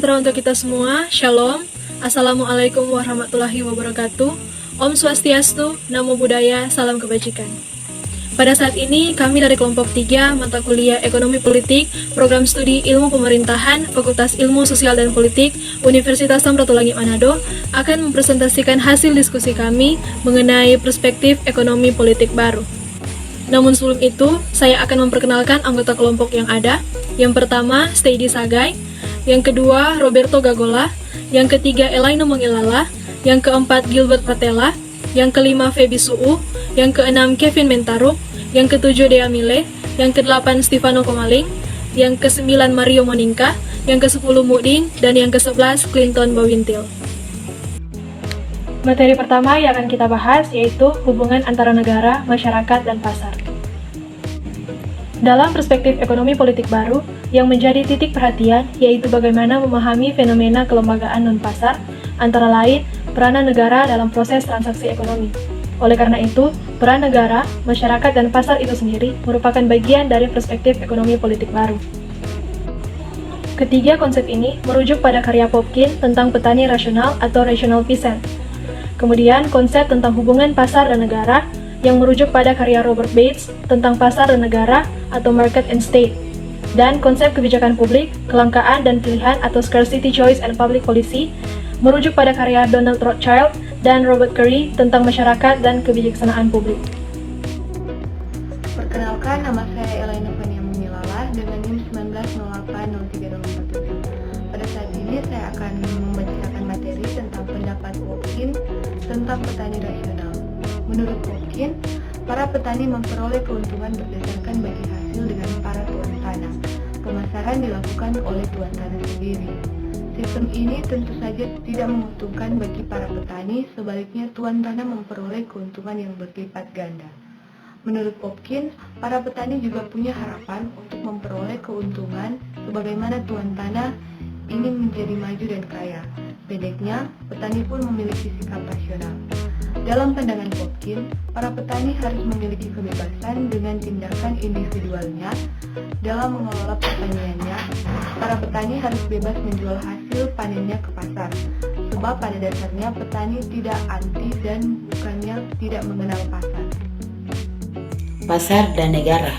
sejahtera untuk kita semua. Shalom. Assalamualaikum warahmatullahi wabarakatuh. Om Swastiastu, Namo Buddhaya, Salam Kebajikan. Pada saat ini, kami dari kelompok 3 mata kuliah Ekonomi Politik, Program Studi Ilmu Pemerintahan, Fakultas Ilmu Sosial dan Politik, Universitas Samratulangi Manado, akan mempresentasikan hasil diskusi kami mengenai perspektif ekonomi politik baru. Namun sebelum itu, saya akan memperkenalkan anggota kelompok yang ada. Yang pertama, Steidi Sagai. Yang kedua, Roberto Gagola. Yang ketiga, Elaino Mongilala. Yang keempat, Gilbert Patella. Yang kelima, Febi Suu. Yang keenam, Kevin Mentaruk. Yang ketujuh, Dea Mile. Yang kedelapan, Stefano Komaling. Yang kesembilan, Mario Moninka. Yang kesepuluh, Muding. Dan yang ke-11, Clinton Bawintil. Materi pertama yang akan kita bahas yaitu hubungan antara negara, masyarakat, dan pasar. Dalam perspektif ekonomi politik baru, yang menjadi titik perhatian yaitu bagaimana memahami fenomena kelembagaan non-pasar, antara lain peranan negara dalam proses transaksi ekonomi. Oleh karena itu, peran negara, masyarakat, dan pasar itu sendiri merupakan bagian dari perspektif ekonomi politik baru. Ketiga konsep ini merujuk pada karya Popkin tentang petani rasional atau rational peasant. Kemudian konsep tentang hubungan pasar dan negara yang merujuk pada karya Robert Bates tentang pasar dan negara atau market and state. Dan konsep kebijakan publik, kelangkaan dan pilihan atau scarcity choice and public policy merujuk pada karya Donald Rothschild dan Robert Curry tentang masyarakat dan kebijaksanaan publik. Perkenalkan, nama saya Elaina Fania Mumilala dengan NIM 19080347. Pada saat ini saya akan membacakan materi tentang pendapat Popkin tentang petani rasional. Menurut Popkin, para petani memperoleh keuntungan berdasarkan bagi hasil dengan para tuan tanah. Pemasaran dilakukan oleh tuan tanah sendiri. Sistem ini tentu saja tidak menguntungkan bagi para petani, sebaliknya tuan tanah memperoleh keuntungan yang berlipat ganda. Menurut Popkin, para petani juga punya harapan untuk memperoleh keuntungan sebagaimana tuan tanah ingin menjadi maju dan kaya. Pendeknya, petani pun memiliki sikap rasional. Dalam pandangan Popkin, para petani harus memiliki kebebasan dengan tindakan individualnya dalam mengelola pertaniannya. Para petani harus bebas menjual hasil panennya ke pasar, sebab pada dasarnya petani tidak anti dan bukannya tidak mengenal pasar. Pasar dan negara.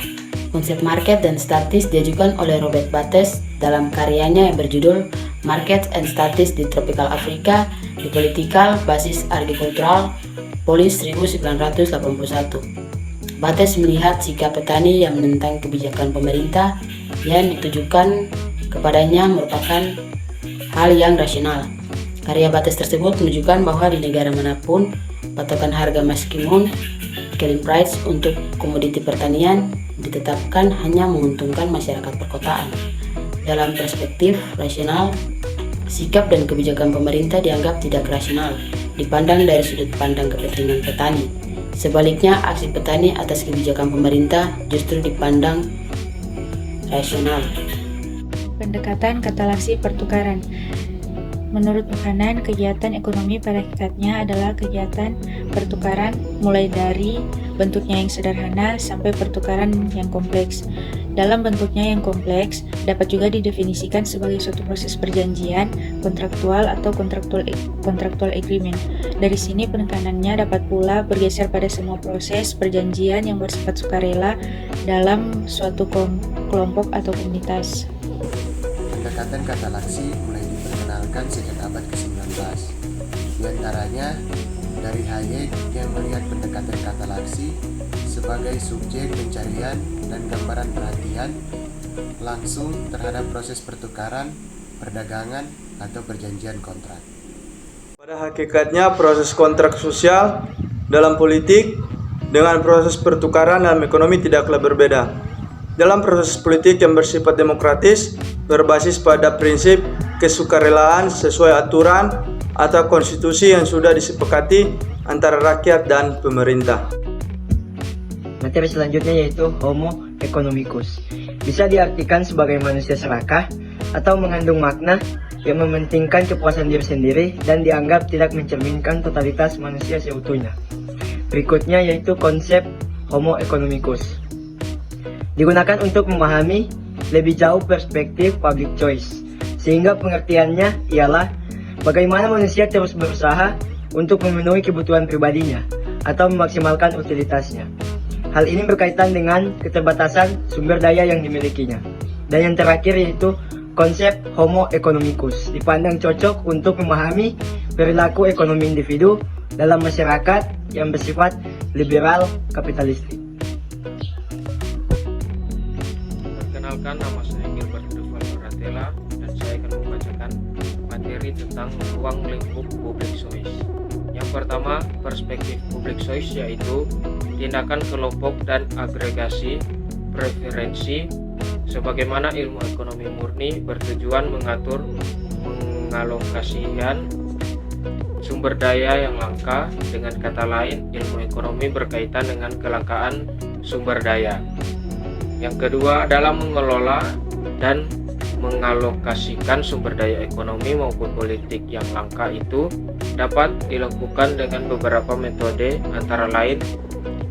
Konsep market dan statis diajukan oleh Robert Bates dalam karyanya yang berjudul Market and Statis di Tropical Africa, di Political Basis Agricultural, Polis 1981. Bates melihat sikap petani yang menentang kebijakan pemerintah yang ditujukan kepadanya merupakan hal yang rasional. Karya Bates tersebut menunjukkan bahwa di negara manapun, patokan harga meskipun clearing price untuk komoditi pertanian ditetapkan hanya menguntungkan masyarakat perkotaan. Dalam perspektif rasional, sikap dan kebijakan pemerintah dianggap tidak rasional, dipandang dari sudut pandang kepentingan petani. Sebaliknya, aksi petani atas kebijakan pemerintah justru dipandang rasional. Pendekatan katalaksi pertukaran. Menurut Buchanan, kegiatan ekonomi pada hakikatnya adalah kegiatan pertukaran mulai dari bentuknya yang sederhana sampai pertukaran yang kompleks. Dalam bentuknya yang kompleks, dapat juga didefinisikan sebagai suatu proses perjanjian, kontraktual atau contractual agreement. Dari sini penekanannya dapat pula bergeser pada semua proses perjanjian yang bersifat sukarela dalam suatu kelompok atau komunitas. Pendekatan katalaksi mulai diperkenalkan sejak abad ke-19. Di antaranya dari Hayek yang melihat pendekatan katalaksi sebagai subjek pencarian dan gambaran perhatian langsung terhadap proses pertukaran, perdagangan, atau perjanjian kontrak. Pada hakikatnya proses kontrak sosial dalam politik dengan proses pertukaran dalam ekonomi tidaklah berbeda. Dalam proses politik yang bersifat demokratis, berbasis pada prinsip kesukarelaan sesuai aturan atau konstitusi yang sudah disepakati antara rakyat dan pemerintah. Materi selanjutnya yaitu Homo economicus. Bisa diartikan sebagai manusia serakah atau mengandung makna yang mementingkan kepuasan diri sendiri dan dianggap tidak mencerminkan totalitas manusia seutuhnya. Berikutnya yaitu konsep Homo economicus. Digunakan untuk memahami lebih jauh perspektif public choice, sehingga pengertiannya ialah bagaimana manusia terus berusaha untuk memenuhi kebutuhan pribadinya atau memaksimalkan utilitasnya. Hal ini berkaitan dengan keterbatasan sumber daya yang dimilikinya. Dan yang terakhir yaitu konsep homo economicus dipandang cocok untuk memahami perilaku ekonomi individu dalam masyarakat yang bersifat liberal kapitalistik. Perkenalkan, nama saya Gilbert Duval Ratela dan saya akan membacakan materi tentang ruang lingkup public choice. Yang pertama, perspektif public choice yaitu tindakan kelompok dan agregasi preferensi sebagaimana ilmu ekonomi murni bertujuan mengatur mengalokasikan sumber daya yang langka. Dengan kata lain, ilmu ekonomi berkaitan dengan kelangkaan sumber daya. Yang kedua adalah mengelola dan mengalokasikan sumber daya ekonomi maupun politik yang langka itu dapat dilakukan dengan beberapa metode, antara lain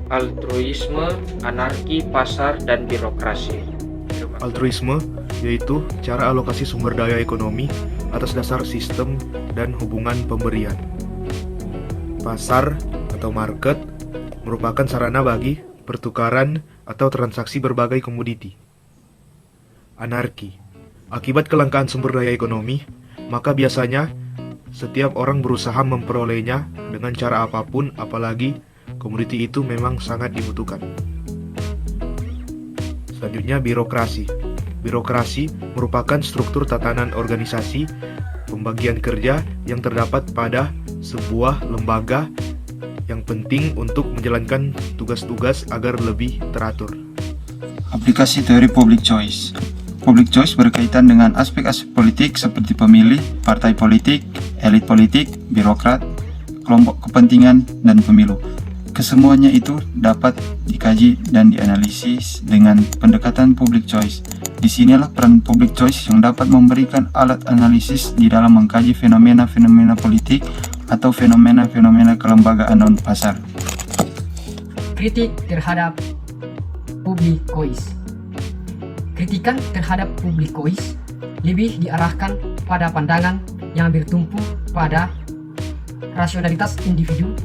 altruisme, anarki, pasar, dan birokrasi. Altruisme yaitu cara alokasi sumber daya ekonomi atas dasar sistem dan hubungan pemberian. Pasar atau market merupakan sarana bagi pertukaran atau transaksi berbagai komoditi. Anarki, akibat kelangkaan sumber daya ekonomi, maka biasanya setiap orang berusaha memperolehnya dengan cara apapun, apalagi komoditi itu memang sangat dibutuhkan. Selanjutnya, birokrasi. Birokrasi merupakan struktur tatanan organisasi pembagian kerja yang terdapat pada sebuah lembaga yang penting untuk menjalankan tugas-tugas agar lebih teratur. Aplikasi teori public choice. Public choice berkaitan dengan aspek-aspek politik seperti pemilih, partai politik, elit politik, birokrat, kelompok kepentingan, dan pemilu. Kesemuanya itu dapat dikaji dan dianalisis dengan pendekatan public choice. Disinilah peran public choice yang dapat memberikan alat analisis di dalam mengkaji fenomena-fenomena politik atau fenomena-fenomena kelembagaan non-pasar. Kritik terhadap public choice. Kritikan terhadap public choice lebih diarahkan pada pandangan yang bertumpu pada rasionalitas individu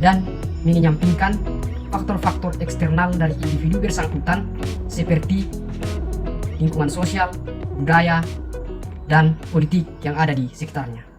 dan menyampingkan faktor-faktor eksternal dari individu bersangkutan seperti lingkungan sosial, budaya, dan politik yang ada di sekitarnya.